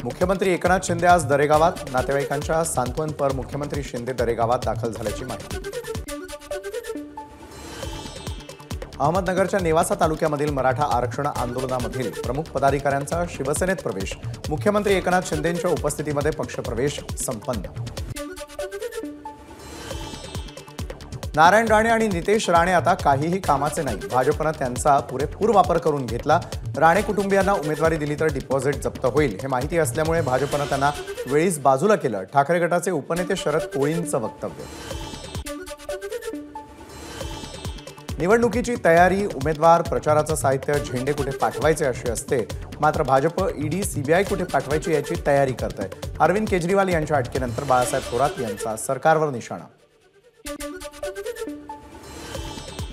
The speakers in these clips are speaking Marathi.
मुख्यमंत्री एकनाथ शिंदे आज दरेगावात नातेवाईकांच्या सांत्वनपर मुख्यमंत्री शिंदे दरेगावात दाखल झाल्याची माहिती। अहमदनगरच्या नेवासा तालुक्यामधील मराठा आरक्षण आंदोलनामधील प्रमुख पदाधिकाऱ्यांचा शिवसेनेत प्रवेश। मुख्यमंत्री एकनाथ शिंदेंच्या उपस्थितीमध्ये पक्षप्रवेश संपन्न। नारायण राणे आणि नितेश राणे आता काहीही कामाचे नाही, भाजपनं त्यांचा पुरेपूर वापर करून घेतला। राणे कुटुंबियांना उमेदवारी दिली तर डिपॉझिट जप्त होईल हे माहिती असल्यामुळे भाजपनं त्यांना वेळीच बाजूला केलं। ठाकरे गटाचे उपनेते शरद कोळींचं वक्तव्य। निवडणुकीची तयारी, उमेदवार, प्रचाराचं साहित्य, झेंडे कुठे पाठवायचे असे असते, मात्र भाजप ईडी सीबीआय कुठे पाठवायची याची तयारी करत आहे। अरविंद केजरीवाल यांच्या अटकेनंतर बाळासाहेब थोरात यांचा सरकारवर निशाणा।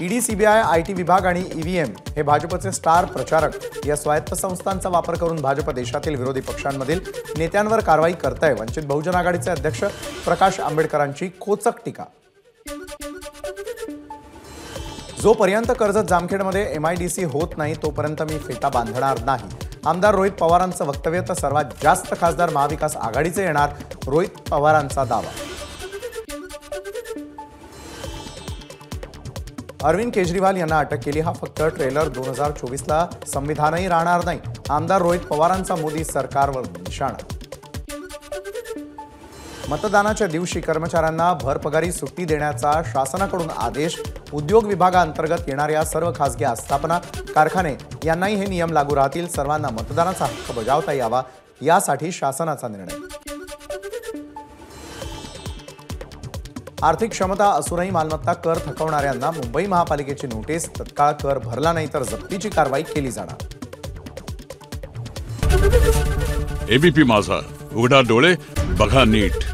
ईडी, सीबीआय, आयटी विभाग आणि ईव्हीएम हे भाजपचे स्टार प्रचारक या स्वायत्त संस्थांचा वापर करून भाजप देशातील विरोधी पक्षांमधील नेत्यांवर कारवाई करत आहे। वंचित बहुजन आघाडीचे अध्यक्ष प्रकाश आंबेडकरांची खोचक टीका। जोपर्यंत कर्जत जामखेडमध्ये एमआयडीसी होत नाही तोपर्यंत मी फेटा बांधणार नाही, आमदार रोहित पवारांचं वक्तव्य। तर सर्वात जास्त खासदार महाविकास आघाडीचे येणार, रोहित पवारांचा दावा। अरविंद केजरीवाल यांना अटक केली, हा फक्त ट्रेलर। 2024ला संविधानही राहणार नाही, आमदार रोहित पवारांचा मोदी सरकारवर निशाणा। मतदानाच्या दिवशी कर्मचाऱ्यांना भरपगारी सुट्टी देण्याचा शासनाकडून आदेश। उद्योग विभागाअंतर्गत येणाऱ्या सर्व खासगी आस्थापना, कारखाने यांनाही हे नियम लागू राहतील। सर्वांना मतदानाचा हक्क बजावता यावा यासाठी शासनाचा निर्णय। आर्थिक क्षमता असूनही मालमत्ता कर थकवणाऱ्यांना मुंबई महापालिकेची नोटीस। तत्काळ कर भरला नाही तर जप्तीची कारवाई केली जाणार। एबीपी माझा, उघडा डोळे बघा नीट।